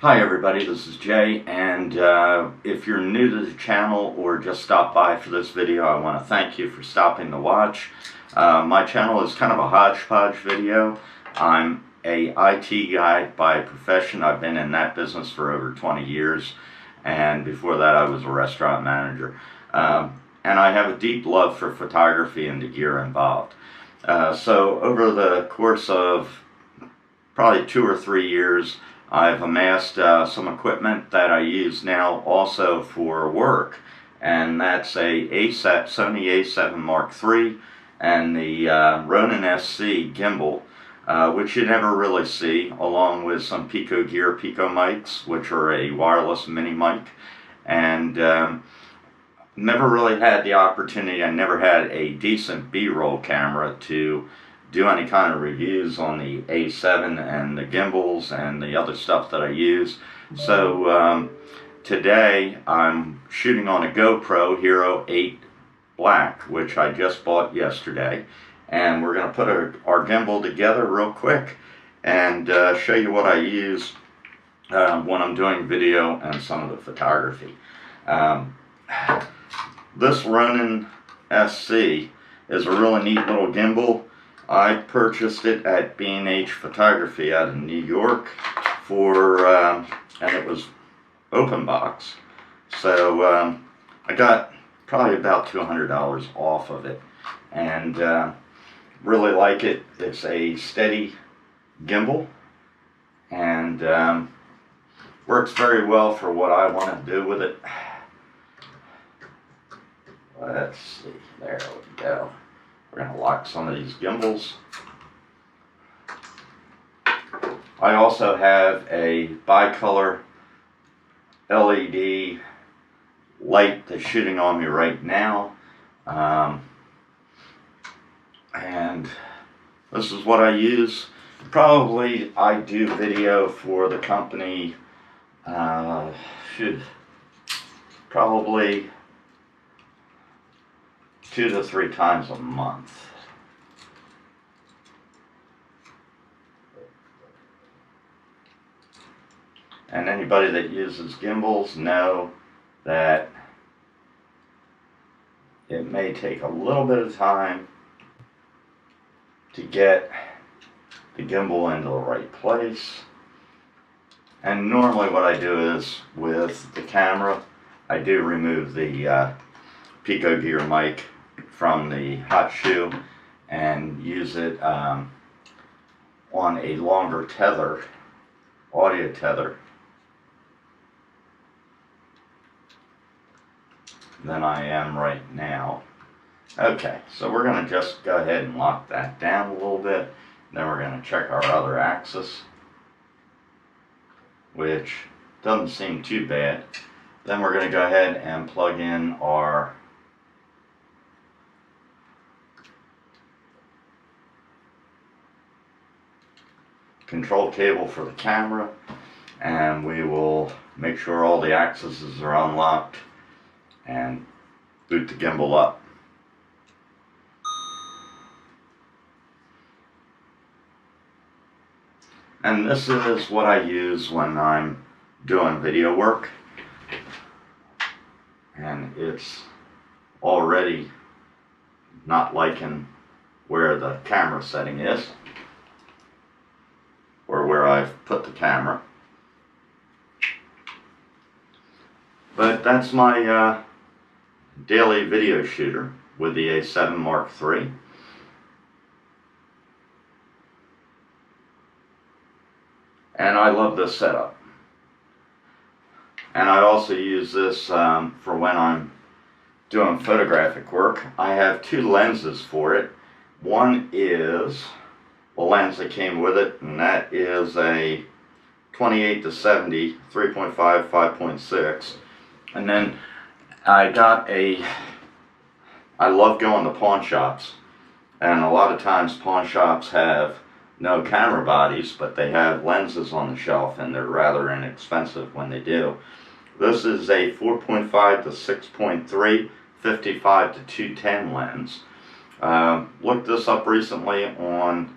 Hi everybody, this is Jay, and if you're new to the channel or just stopped by for this video, I want to thank you for stopping to watch. My channel is kind of a hodgepodge video. I'm a IT guy by profession. I've been in that business for over 20 years, and before that I was a restaurant manager. And I have a deep love for photography and the gear involved. So over the course of probably 2 or 3 years, I've amassed some equipment that I use now also for work, and that's Sony A7 Mark III and the Ronin SC gimbal, which you never really see, along with some Pico Gear Pico mics, which are a wireless mini mic, and never really had the opportunity. I never had a decent B-roll camera to do any kind of reviews on the A7 and the gimbals and the other stuff that I use. So today I'm shooting on a GoPro Hero 8 Black, which I just bought yesterday, and we're going to put our gimbal together real quick and show you what I use when I'm doing video and some of the photography. This Ronin SC is a really neat little gimbal. I purchased it at B&H Photography out of New York for, and it was open box. So I got probably about $200 off of it, and really like it. It's a steady gimbal, and works very well for what I want to do with it. Let's see, there we go. We're going to lock some of these gimbals. I also have a bicolor LED light that's shooting on me right now. And this is what I use. Probably I do video for the company probably 2 to 3 times a month. And anybody that uses gimbals know that it may take a little bit of time to get the gimbal into the right place. And normally what I do is, with the camera, I do remove the Pico Gear mic from the hot shoe and use it on a longer tether, audio tether, than I am right now. Okay, so we're going to just go ahead and lock that down a little bit. Then we're going to check our other axis, which doesn't seem too bad. Then we're going to go ahead and plug in our control cable for the camera, and we will make sure all the axes are unlocked and boot the gimbal up. And this is what I use when I'm doing video work, and it's already not liking where the camera setting is, or where I've put the camera. But that's my daily video shooter with the A7 Mark III. And I love this setup. And I also use this for when I'm doing photographic work. I have 2 lenses for it. One is the lens that came with it, and that is a 28 to 70 3.5 5.6. And then I got I love going to pawn shops, and a lot of times pawn shops have no camera bodies, but they have lenses on the shelf, and they're rather inexpensive when they do. This is a 4.5 to 6.3 55 to 210 lens. Looked this up recently on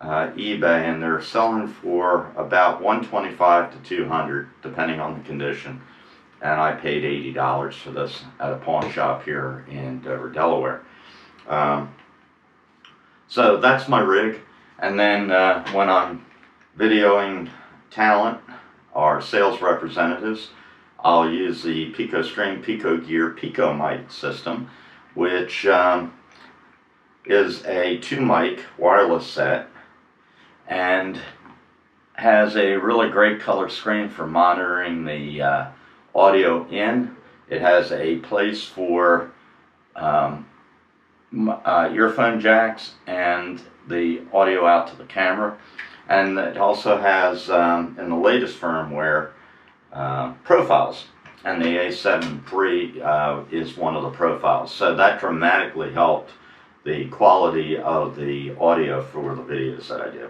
eBay, and they're selling for about $125 to $200 depending on the condition. And I paid $80 for this at a pawn shop here in Dover, Delaware. So that's my rig. And then when I'm videoing talent or sales representatives, I'll use the Pico String, Pico Gear, Pico mic system, which is a 2-mic wireless set and has a really great color screen for monitoring the audio in. It has a place for earphone jacks and the audio out to the camera, and it also has in the latest firmware profiles, and the A7iii is one of the profiles, so that dramatically helped the quality of the audio for the videos that I do.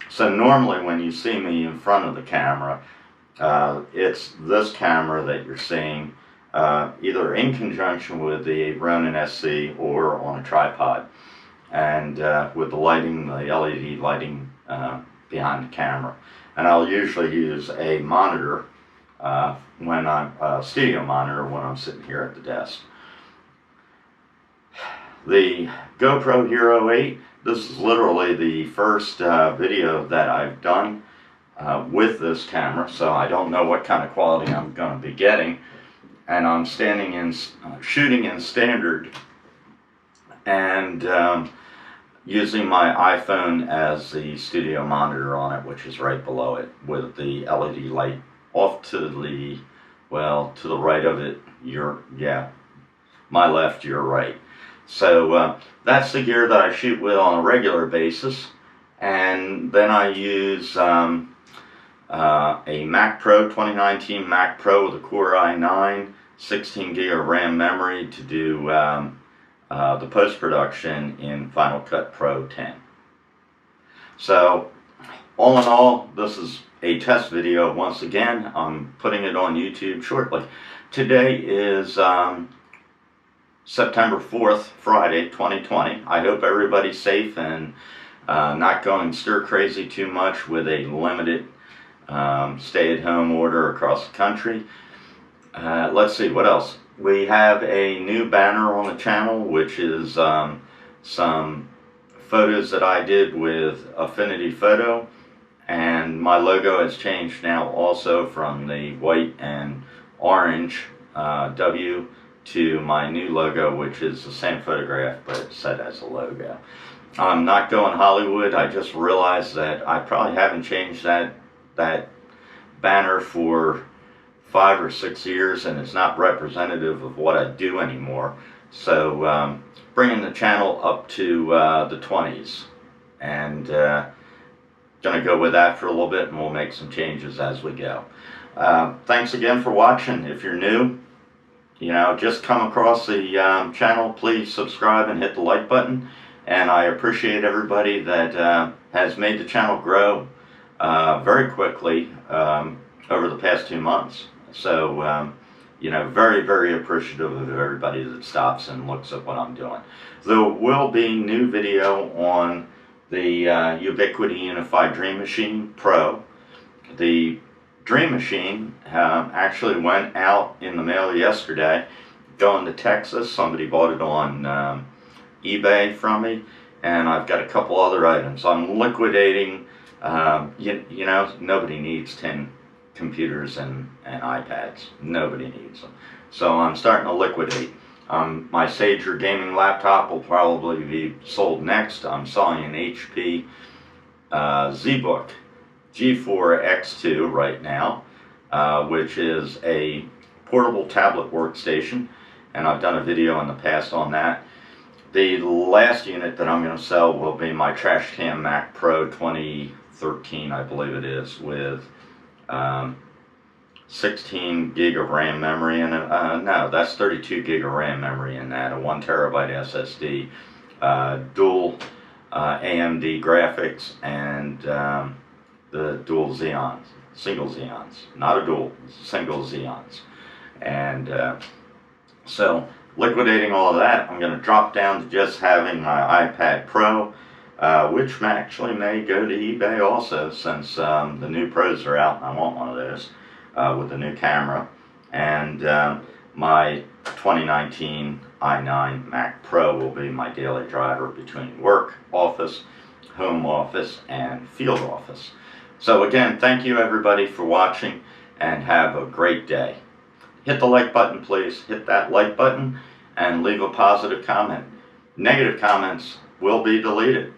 So normally when you see me in front of the camera, it's this camera that you're seeing either in conjunction with the Ronin SC or on a tripod, and with the lighting, the LED lighting behind the camera. And I'll usually use a monitor when I'm a studio monitor when I'm sitting here at the desk. The GoPro Hero 8, this is literally the first video that I've done with this camera, so I don't know what kind of quality I'm going to be getting. And I'm standing in, shooting in standard, and using my iPhone as the studio monitor on it, which is right below it, with the LED light off to the, well, to the right of it, my left, your right. So that's the gear that I shoot with on a regular basis. And then I use a Mac Pro, 2019 Mac Pro with a Core i9, 16 gig of RAM memory to do the post-production in Final Cut Pro 10. So all in all, this is a test video. Once again, I'm putting it on YouTube shortly. Today is September 4th, Friday, 2020. I hope everybody's safe and not going stir crazy too much with a limited stay-at-home order across the country. Let's see, what else? We have a new banner on the channel, which is some photos that I did with Affinity Photo, and my logo has changed now also from the white and orange W to my new logo, which is the same photograph but set as a logo. I'm not going Hollywood. I just realized that I probably haven't changed that banner for 5 or 6 years, and it's not representative of what I do anymore. So bringing the channel up to the 20s, and gonna go with that for a little bit, and we'll make some changes as we go. Thanks again for watching. If you're new, just come across the channel, please subscribe and hit the like button. And I appreciate everybody that has made the channel grow very quickly over the past 2 months. So, very, very appreciative of everybody that stops and looks at what I'm doing. There will be new video on the Ubiquity Unified Dream Machine Pro. The Dream Machine actually went out in the mail yesterday, going to Texas. Somebody bought it on eBay from me, and I've got a couple other items. I'm liquidating, nobody needs 10 computers and iPads. Nobody needs them. So I'm starting to liquidate. My Sager gaming laptop will probably be sold next. I'm selling an HP ZBook G4 X2 right now, which is a portable tablet workstation, and I've done a video in the past on that. The last unit that I'm going to sell will be my Trash Can Mac Pro 2013, I believe it is, with 16 gig of RAM memory in it. No, that's 32 gig of RAM memory in that, a 1 terabyte SSD, dual AMD graphics, and the dual Xeons, single Xeons, not a dual, single Xeons. And so liquidating all of that, I'm going to drop down to just having my iPad Pro, which actually may go to eBay also, since the new Pros are out and I want one of those with a new camera. And my 2019 i9 Mac Pro will be my daily driver between work, office, home office, and field office. So again, thank you everybody for watching, and have a great day. Hit the like button, please. Hit that like button and leave a positive comment. Negative comments will be deleted.